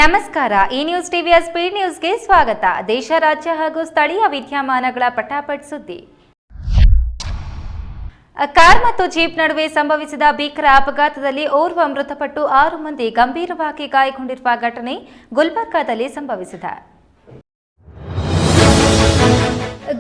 ನಮಸ್ಕಾರ. ಈ ನ್ಯೂಸ್ ಟಿವಿಯ ಸ್ಪೀಡ್ ನ್ಯೂಸ್ಗೆ ಸ್ವಾಗತ. ದೇಶ, ರಾಜ್ಯ ಹಾಗೂ ಸ್ಥಳೀಯ ವಿದ್ಯಮಾನಗಳ ಪಟಾಪಟ್ ಸುದ್ದಿ. ಕಾರ್ ಮತ್ತು ಜೀಪ್ ನಡುವೆ ಸಂಭವಿಸಿದ ಭೀಕರ ಅಪಘಾತದಲ್ಲಿ ಓರ್ವ ಮೃತಪಟ್ಟು 6 ಮಂದಿ ಗಂಭೀರವಾಗಿ ಗಾಯಗೊಂಡಿರುವ ಘಟನೆ ಗುಲ್ಬರ್ಗಾದಲ್ಲಿ ಸಂಭವಿಸಿದೆ.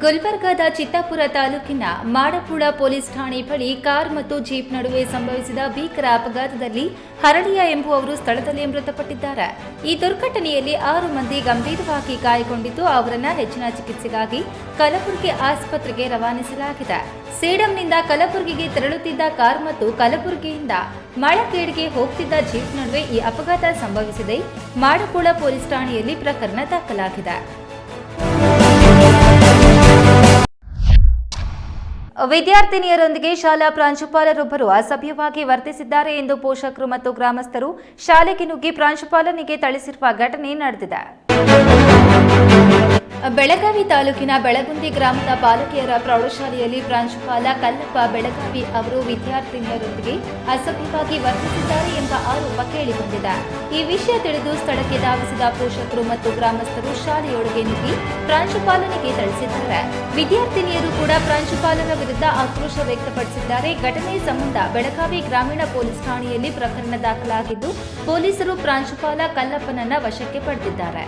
ಗುಲ್ಬರ್ಗಾದ ಚಿತ್ತಾಪುರ ತಾಲೂಕಿನ ಮಾಡಪುಳ ಪೊಲೀಸ್ ಠಾಣೆ ಬಳಿ ಕಾರ್ ಮತ್ತು ಜೀಪ್ ನಡುವೆ ಸಂಭವಿಸಿದ ಭೀಕರ ಅಪಘಾತದಲ್ಲಿ ಹರಳಿಯ ಎಂಬುವವರು ಸ್ಥಳದಲ್ಲೇ ಮೃತಪಟ್ಟಿದ್ದಾರೆ. ಈ ದುರ್ಘಟನೆಯಲ್ಲಿ 6 ಮಂದಿ ಗಂಭೀರವಾಗಿ ಗಾಯಗೊಂಡಿದ್ದು ಅವರನ್ನು ಹೆಚ್ಚಿನ ಚಿಕಿತ್ಸೆಗಾಗಿ ಕಲಬುರಗಿ ಆಸ್ಪತ್ರೆಗೆ ರವಾನಿಸಲಾಗಿದೆ. ಸೇಡಂನಿಂದ ಕಲಬುರಗಿಗೆ ತೆರಳುತ್ತಿದ್ದ ಕಾರ್ ಮತ್ತು ಕಲಬುರಗಿಯಿಂದ ಮಳಖೇಡ್ಗೆ ಹೋಗ್ತಿದ್ದ ಜೀಪ್ ನಡುವೆ ಈ ಅಪಘಾತ ಸಂಭವಿಸಿದೆ. ಮಾಡಪುಳ ಪೊಲೀಸ್ ಠಾಣೆಯಲ್ಲಿ ಪ್ರಕರಣ ದಾಖಲಾಗಿದೆ. ವಿದ್ಯಾರ್ಥಿನಿಯರೊಂದಿಗೆ ಶಾಲಾ ಪ್ರಾಂಶುಪಾಲರೊಬ್ಬರು ಅಸಭ್ಯವಾಗಿ ವರ್ತಿಸಿದ್ದಾರೆ ಎಂದು ಪೋಷಕರು ಮತ್ತು ಗ್ರಾಮಸ್ಥರು ಶಾಲೆಗೆ ನುಗ್ಗಿ ಪ್ರಾಂಶುಪಾಲನಿಗೆ ಥಳಿಸಿರುವ ಘಟನೆ ನಡೆದಿದೆ. ಬೆಳಗಾವಿ ತಾಲೂಕಿನ ಬೆಳಗುಂದಿ ಗ್ರಾಮದ ಬಾಲಕಿಯರ ಪ್ರೌಢಶಾಲೆಯಲ್ಲಿ ಪ್ರಾಂಶುಪಾಲ ಕಲ್ಲಪ್ಪ ಬೆಳಗಾವಿ ಅವರು ವಿದ್ಯಾರ್ಥಿನಿಯರೊಂದಿಗೆ ಅಸಭ್ಯವಾಗಿ ವರ್ತಿಸಿದ್ದಾರೆ ಎಂಬ ಆರೋಪ ಕೇಳಿಬಂದಿದೆ. ಈ ವಿಷಯ ತಿಳಿದು ಸ್ಥಳಕ್ಕೆ ಧಾವಿಸಿದ ಪೋಷಕರು ಮತ್ತು ಗ್ರಾಮಸ್ಥರು ಶಾಲೆಯೊಳಗೆ ನುಗ್ಗಿ ಪ್ರಾಂಶುಪಾಲನಿಗೆ ಥಳಿಸಿದ್ದಾರೆ. ವಿದ್ಯಾರ್ಥಿನಿಯರು ಕೂಡ ಪ್ರಾಂಶುಪಾಲರ ವಿರುದ್ಧ ಆಕ್ರೋಶ ವ್ಯಕ್ತಪಡಿಸಿದ್ದಾರೆ. ಘಟನೆ ಸಂಬಂಧ ಬೆಳಗಾವಿ ಗ್ರಾಮೀಣ ಪೊಲೀಸ್ ಠಾಣೆಯಲ್ಲಿ ಪ್ರಕರಣ ದಾಖಲಾಗಿದ್ದು ಪೊಲೀಸರು ಪ್ರಾಂಶುಪಾಲ ಕಲ್ಲಪ್ಪನನ್ನ ವಶಕ್ಕೆ ಪಡೆದಿದ್ದಾರೆ.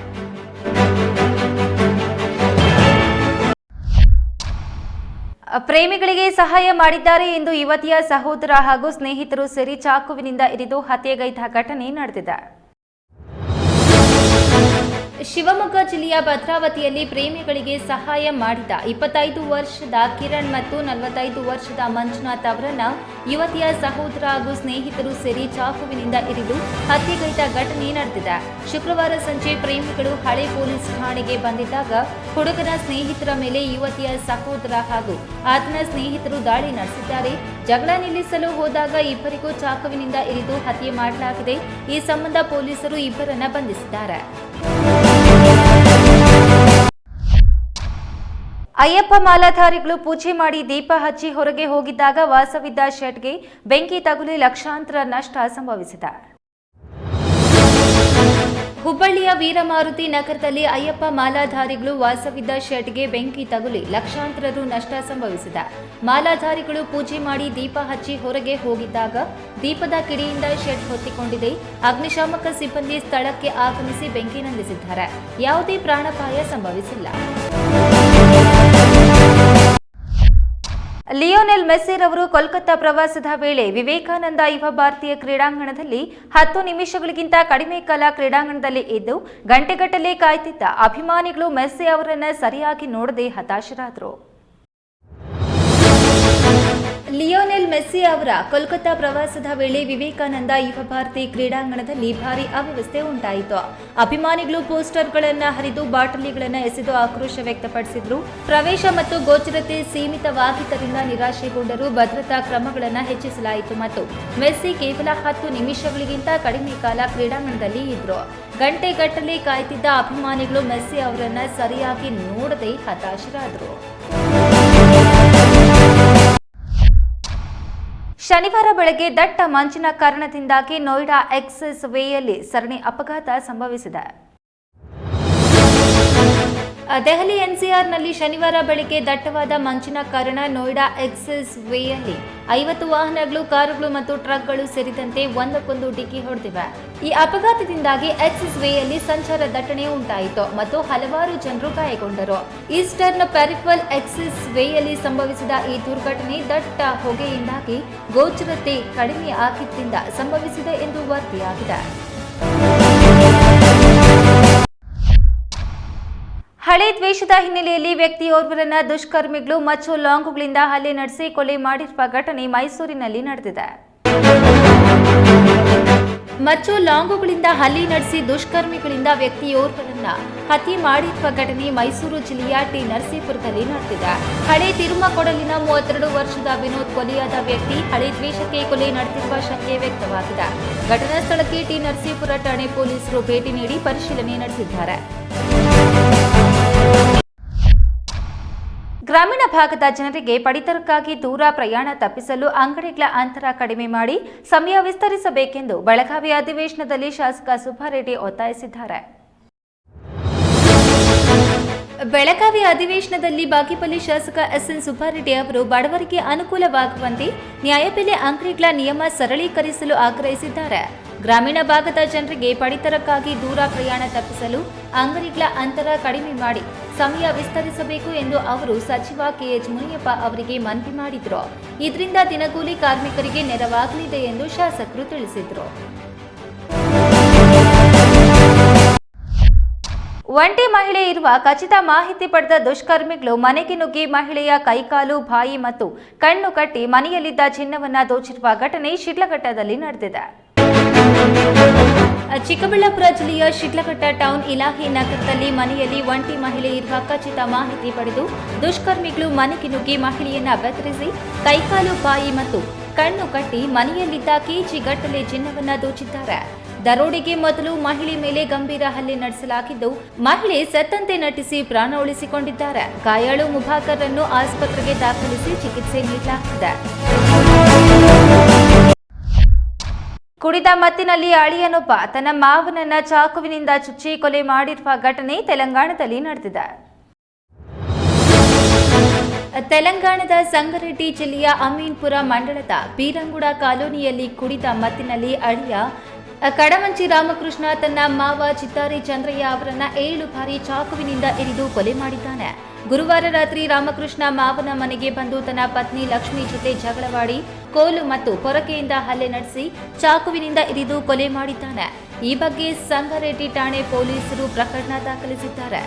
ಪ್ರೇಮಿಗಳಿಗೆ ಸಹಾಯ ಮಾಡಿದ್ದಾರೆ ಎಂದು ಯುವತಿಯ ಸಹೋದರ ಹಾಗೂ ಸ್ನೇಹಿತರು ಸೇರಿ ಚಾಕುವಿನಿಂದ ಇರಿದು ಹತ್ಯೆಗೈದ ಘಟನೆ ನಡೆದಿದೆ. ಶಿವಮೊಗ್ಗ ಜಿಲ್ಲೆಯ ಭದ್ರಾವತಿಯಲ್ಲಿ ಪ್ರೇಮಿಗಳಿಗೆ ಸಹಾಯ ಮಾಡಿದ 25 ವರ್ಷದ ಕಿರಣ್ ಮತ್ತು 45 ವರ್ಷದ ಮಂಜುನಾಥ್ ಅವರನ್ನ ಯುವತಿಯ ಸಹೋದರ ಹಾಗೂ ಸ್ನೇಹಿತರು ಸೇರಿ ಚಾಕುವಿನಿಂದ ಇರಿದು ಹತ್ಯೆಗೈದ ಘಟನೆ ನಡೆದಿದೆ. ಶುಕ್ರವಾರ ಸಂಜೆ ಪ್ರೇಮಿಗಳು ಹಳೆ ಪೊಲೀಸ್ ಠಾಣೆಗೆ ಬಂದಿದ್ದಾಗ ಹುಡುಗನ ಸ್ನೇಹಿತರ ಮೇಲೆ ಯುವತಿಯ ಸಹೋದರ ಹಾಗೂ ಆತನ ಸ್ನೇಹಿತರು ದಾಳಿ ನಡೆಸಿದ್ದಾರೆ. ಜಗಳ ನಿಲ್ಲಿಸಲು ಹೋದಾಗ ಇಬ್ಬರಿಗೂ ಚಾಕುವಿನಿಂದ ಇರಿದು ಹತ್ಯೆ ಮಾಡಲಾಗಿದೆ. ಈ ಸಂಬಂಧ ಪೊಲೀಸರು ಇಬ್ಬರನ್ನ ಬಂಧಿಸಿದ್ದಾರೆ. ಅಯ್ಯಪ್ಪ ಮಾಲಾಧಾರಿಗಳು ಪೂಜೆ ಮಾಡಿ ದೀಪ ಹಚ್ಚಿ ಹೊರಗೆ ಹೋಗಿದ್ದಾಗ ವಾಸವಿದ್ದ ಶೆಡ್ಗೆ ಬೆಂಕಿ ತಗುಲಿ ಲಕ್ಷಾಂತರ ನಷ್ಟ ಸಂಭವಿಸಿದೆ. ಹುಬ್ಬಳ್ಳಿಯ ವೀರಮಾರುತಿ ನಗರದಲ್ಲಿ ಅಯ್ಯಪ್ಪ ಮಾಲಾಧಾರಿಗಳು ವಾಸವಿದ್ದ ಶೆಡ್ಗೆ ಬೆಂಕಿ ತಗುಲಿ ಲಕ್ಷಾಂತರ ರು ನಷ್ಟ ಸಂಭವಿಸಿದೆ. ಮಾಲಾಧಾರಿಗಳು ಪೂಜೆ ಮಾಡಿ ದೀಪ ಹಚ್ಚಿ ಹೊರಗೆ ಹೋಗಿದ್ದಾಗ ದೀಪದ ಕಿಡಿಯಿಂದ ಶೆಡ್ ಹೊತ್ತಿಕೊಂಡಿದೆ. ಅಗ್ನಿಶಾಮಕ ಸಿಬ್ಬಂದಿ ಸ್ಥಳಕ್ಕೆ ಆಗಮಿಸಿ ಬೆಂಕಿ ನಂದಿಸಿದ್ದಾರೆ. ಯಾವುದೇ ಪ್ರಾಣಾಪಾಯ ಸಂಭವಿಸಿಲ್ಲ. ಲಿಯೋನೆಲ್ ಮೆಸ್ಸಿ ರವರು ಕೋಲ್ಕತ್ತಾ ಪ್ರವಾಸದ ವೇಳೆ ವಿವೇಕಾನಂದ ಯುವ ಭಾರತೀಯ ಕ್ರೀಡಾಂಗಣದಲ್ಲಿ 10 ನಿಮಿಷಗಳಿಗಿಂತ ಕಡಿಮೆ ಕಾಲ ಕ್ರೀಡಾಂಗಣದಲ್ಲಿ ಇದ್ದು ಗಂಟೆಗಟ್ಟಲೆ ಕಾಯ್ತಿದ್ದ ಅಭಿಮಾನಿಗಳು ಮೆಸ್ಸಿ ಅವರನ್ನು ಸರಿಯಾಗಿ ನೋಡದೆ ಹತಾಶರಾದರು. ಲಿಯೋನೆಲ್ ಮೆಸ್ಸಿ ಅವರ ಕೋಲ್ಕತ್ತಾ ಪ್ರವಾಸದ ವೇಳೆ ವಿವೇಕಾನಂದ ಯುವ ಭಾರತಿ ಕ್ರೀಡಾಂಗಣದಲ್ಲಿ ಭಾರೀ ಅವ್ಯವಸ್ಥೆ ಉಂಟಾಯಿತು. ಅಭಿಮಾನಿಗಳು ಪೋಸ್ಟರ್ಗಳನ್ನು ಹರಿದು ಬಾಟಲಿಗಳನ್ನು ಎಸೆದು ಆಕ್ರೋಶ ವ್ಯಕ್ತಪಡಿಸಿದ್ರು. ಪ್ರವೇಶ ಮತ್ತು ಗೋಚರತೆ ಸೀಮಿತವಾಗಿದ್ದರಿಂದ ನಿರಾಶೆಗೊಂಡರು. ಭದ್ರತಾ ಕ್ರಮಗಳನ್ನು ಹೆಚ್ಚಿಸಲಾಯಿತು ಮತ್ತು ಮೆಸ್ಸಿ ಕೇವಲ 10 ನಿಮಿಷಗಳಿಗಿಂತ ಕಡಿಮೆ ಕಾಲ ಕ್ರೀಡಾಂಗಣದಲ್ಲಿ ಇದ್ರು. ಗಂಟೆಗಟ್ಟಲೆ ಕಾಯ್ತಿದ್ದ ಅಭಿಮಾನಿಗಳು ಮೆಸ್ಸಿ ಅವರನ್ನು ಸರಿಯಾಗಿ ನೋಡದೆ ಹತಾಶರಾದರು. ಶನಿವಾರ ಬೆಳಗ್ಗೆ ದಟ್ಟ ಮಂಜಿನ ಕಾರಣದಿಂದಾಗಿ ನೋಯ್ಡಾ ಎಕ್ಸ್ಪ್ರೆಸ್ ವೇಯಲ್ಲಿ ಸರಣಿ ಅಪಘಾತ ಸಂಭವಿಸಿದೆ. ದೆಹಲಿ ಎನ್ಸಿಆರ್ನಲ್ಲಿ ಶನಿವಾರ ಬೆಳಗ್ಗೆ ದಟ್ಟವಾದ ಮಂಜಿನ ಕಾರಣ ನೋಯ್ಡಾ ಎಕ್ಸ್ಪ್ರೆಸ್ ವೇಯಲ್ಲಿ 50 ವಾಹನಗಳು, ಕಾರುಗಳು ಮತ್ತು ಟ್ರಕ್ಗಳು ಸೇರಿದಂತೆ ಒಂದಕ್ಕೊಂದು ಡಿಕ್ಕಿ ಹೊಡೆದಿವೆ. ಈ ಅಪಘಾತದಿಂದಾಗಿ ಎಕ್ಸ್ಪ್ರೆಸ್ ವೇಯಲ್ಲಿ ಸಂಚಾರ ದಟ್ಟಣೆ ಉಂಟಾಯಿತು ಮತ್ತು ಹಲವಾರು ಜನರು ಗಾಯಗೊಂಡರು. ಈಸ್ಟರ್ನ್ ಪೆರಿಫೆರಲ್ ಎಕ್ಸ್ಪ್ರೆಸ್ ವೇಯಲ್ಲಿ ಸಂಭವಿಸಿದ ಈ ದುರ್ಘಟನೆ ದಟ್ಟ ಹೊಗೆಯಿಂದಾಗಿ ಗೋಚರತೆ ಕಡಿಮೆ ಆಗಿದ್ದರಿಂದ ಸಂಭವಿಸಿದೆ ಎಂದು ವರದಿಯಾಗಿದೆ. ಹಳೆ ದ್ವೇಷದ ಹಿನ್ನೆಲೆಯಲ್ಲಿ ವ್ಯಕ್ತಿಯೋರ್ವರನ್ನ ದುಷ್ಕರ್ಮಿಗಳು ಮಚ್ಚು ಲಾಂಗುಗಳಿಂದ ಹಲ್ಲೆ ನಡೆಸಿ ಕೊಲೆ ಮಾಡಿರುವ ಘಟನೆ ಮೈಸೂರಿನಲ್ಲಿ ನಡೆದಿದೆ. ಮಚ್ಚು ಲಾಂಗುಗಳಿಂದ ಹಲ್ಲೆ ನಡೆಸಿ ದುಷ್ಕರ್ಮಿಗಳಿಂದ ವ್ಯಕ್ತಿಯೋರ್ವರನ್ನ ಹತ್ಯೆ ಮಾಡಿರುವ ಘಟನೆ ಮೈಸೂರು ಜಿಲ್ಲೆಯ ಟಿ ನರಸೀಪುರದಲ್ಲಿ ನಡೆದಿದೆ. ಹಳೆ ತಿರುಮಕೊಡಲಿನ 32 ವರ್ಷದ ವಿನೋದ್ ಕೊಲೆಯಾದ ವ್ಯಕ್ತಿ ಹಳೆ ದ್ವೇಷಕ್ಕೆ ಕೊಲೆ ನಡೆದಿರುವ ಶಂಕೆ ವ್ಯಕ್ತವಾಗಿದೆ. ಘಟನಾ ಸ್ಥಳಕ್ಕೆ ಟಿ ನರಸೀಪುರ ಠಾಣೆ ಪೊಲೀಸರು ಭೇಟಿ ನೀಡಿ ಪರಿಶೀಲನೆ ನಡೆಸಿದ್ದಾರೆ. ಗ್ರಾಮೀಣ ಭಾಗದ ಜನರಿಗೆ ಪಡಿತರಕ್ಕಾಗಿ ದೂರ ಪ್ರಯಾಣ ತಪ್ಪಿಸಲು ಅಂಗಡಿಗಳ ಅಂತರ ಕಡಿಮೆ ಮಾಡಿ ಸಮಯ ವಿಸ್ತರಿಸಬೇಕೆಂದು ಬೆಳಗಾವಿ ಅಧಿವೇಶನದಲ್ಲಿ ಶಾಸಕ ಸುಬ್ಬಾರೆಡ್ಡಿ ಒತ್ತಾಯಿಸಿದ್ದಾರೆ. ಬೆಳಗಾವಿ ಅಧಿವೇಶನದಲ್ಲಿ ಬಾಗೇಪಲ್ಲಿ ಶಾಸಕ ಎಸ್ಎನ್ ಸುಬ್ಬಾರೆಡ್ಡಿ ಅವರು ಬಡವರಿಗೆ ಅನುಕೂಲವಾಗುವಂತೆ ನ್ಯಾಯಬೆಲೆ ಅಂಗಡಿಗಳ ನಿಯಮ ಸರಳೀಕರಿಸಲು ಆಗ್ರಹಿಸಿದ್ದಾರೆ. ಗ್ರಾಮೀಣ ಭಾಗದ ಜನರಿಗೆ ಪಡಿತರಕ್ಕಾಗಿ ದೂರ ಪ್ರಯಾಣ ತಪ್ಪಿಸಲು ಅಂಗಡಿಗಳ ಅಂತರ ಕಡಿಮೆ ಮಾಡಿ ಸಮಯ ವಿಸ್ತರಿಸಬೇಕು ಎಂದು ಅವರು ಸಚಿವ ಕೆಎಚ್ ಮುನಿಯಪ್ಪ ಅವರಿಗೆ ಮನವಿ ಮಾಡಿದರು. ಇದರಿಂದ ದಿನಗೂಲಿ ಕಾರ್ಮಿಕರಿಗೆ ನೆರವಾಗಲಿದೆ ಎಂದು ಶಾಸಕರು ತಿಳಿಸಿದರು. ಒಂಟಿ ಮಹಿಳೆ ಇರುವ ಖಚಿತ ಮಾಹಿತಿ ಪಡೆದ ದುಷ್ಕರ್ಮಿಗಳು ಮನೆಗೆ ನುಗ್ಗಿ ಮಹಿಳೆಯ ಕೈಕಾಲು, ಬಾಯಿ ಮತ್ತು ಕಣ್ಣು ಕಟ್ಟಿ ಮನೆಯಲ್ಲಿದ್ದ ಚಿನ್ನವನ್ನ ದೋಚಿರುವ ಘಟನೆ ಶಿಡ್ಲಘಟ್ಟದಲ್ಲಿ ನಡೆದಿದೆ. ಚಿಕ್ಕಬಳ್ಳಾಪುರ ಜಿಲ್ಲೆಯ ಶಿಡ್ಲಘಟ್ಟ ಟೌನ್ ಇಲಾಖೆ ನಗರದಲ್ಲಿ ಮನೆಯಲ್ಲಿ ಒಂಟಿ ಮಹಿಳೆ ಇರುವ ಖಚಿತ ಮಾಹಿತಿ ಪಡೆದು ದುಷ್ಕರ್ಮಿಗಳು ಮನೆಗೆ ನುಗ್ಗಿ ಮಹಿಳೆಯನ್ನ ಬೆದರಿಸಿ ಕೈಕಾಲು, ಬಾಯಿ ಮತ್ತು ಕಣ್ಣು ಕಟ್ಟಿ ಮನೆಯಲ್ಲಿದ್ದ ಕೆಜಿಗಟ್ಟಲೆ ಚಿನ್ನವನ್ನ ದೋಚಿದ್ದಾರೆ. ದರೋಡೆಗೆ ಮೊದಲು ಮಹಿಳೆ ಮೇಲೆ ಗಂಭೀರ ಹಲ್ಲೆ ನಡೆಸಲಾಗಿದ್ದು, ಮಹಿಳೆ ಸತ್ತಂತೆ ನಟಿಸಿ ಪ್ರಾಣ ಉಳಿಸಿಕೊಂಡಿದ್ದಾರೆ. ಗಾಯಾಳು ಮುಭಾಕರ್ರನ್ನು ಆಸ್ಪತ್ರೆಗೆ ದಾಖಲಿಸಿ ಚಿಕಿತ್ಸೆ ನೀಡಲಾಗಿದೆ. ಕುಡಿದ ಮತ್ತಿನಲ್ಲಿ ಅಳಿಯನೊಬ್ಬ ತನ್ನ ಮಾವನನ್ನ ಚಾಕುವಿನಿಂದ ಚುಚ್ಚಿ ಕೊಲೆ ಮಾಡಿರುವ ಘಟನೆ ತೆಲಂಗಾಣದಲ್ಲಿ ನಡೆದಿದೆ. ತೆಲಂಗಾಣದ ಸಂಗಾರೆಡ್ಡಿ ಜಿಲ್ಲೆಯ ಅಮೀನ್ಪುರ ಮಂಡಳದ ಬೀರಂಗುಡ ಕಾಲೋನಿಯಲ್ಲಿ ಕುಡಿದ ಮತ್ತಿನಲ್ಲಿ ಅಳಿಯ ಕಡಮಂಚಿ ರಾಮಕೃಷ್ಣ ತನ್ನ ಮಾವ ಚಿತ್ತಾರಿ ಚಂದ್ರಯ್ಯ ಅವರನ್ನ 7 ಬಾರಿ ಚಾಕುವಿನಿಂದ ಇರಿದು ಕೊಲೆ ಮಾಡಿದ್ದಾನೆ. ಗುರುವಾರ ರಾತ್ರಿ ರಾಮಕೃಷ್ಣ ಮಾವನ ಮನೆಗೆ ಬಂದು ತನ್ನ ಪತ್ನಿ ಲಕ್ಷ್ಮಿ ಜೊತೆ ಜಗಳವಾಡಿ ಕೋಲು ಮತ್ತು ಪೊರಕೆಯಿಂದ ಹಲ್ಲೆ ನಡೆಸಿ ಚಾಕುವಿನಿಂದ ಇರಿದು ಕೊಲೆ ಮಾಡಿದ್ದಾನೆ. ಈ ಬಗ್ಗೆ ಸಂಗಾರೆಡ್ಡಿ ಠಾಣೆ ಪೊಲೀಸರು ಪ್ರಕರಣ ದಾಖಲಿಸಿದ್ದಾರೆ.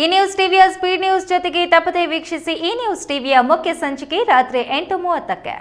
ಈ ನ್ಯೂಸ್ ಟಿವಿಯ ಸ್ಪೀಡ್ ನ್ಯೂಸ್ ಜೊತೆಗೆ ತಪ್ಪದೇ ವೀಕ್ಷಿಸಿ. ಈ ನ್ಯೂಸ್ ಟಿವಿಯ ಮುಖ್ಯ ಸಂಚಿಕೆ ರಾತ್ರಿ 8:30ಕ್ಕೆ.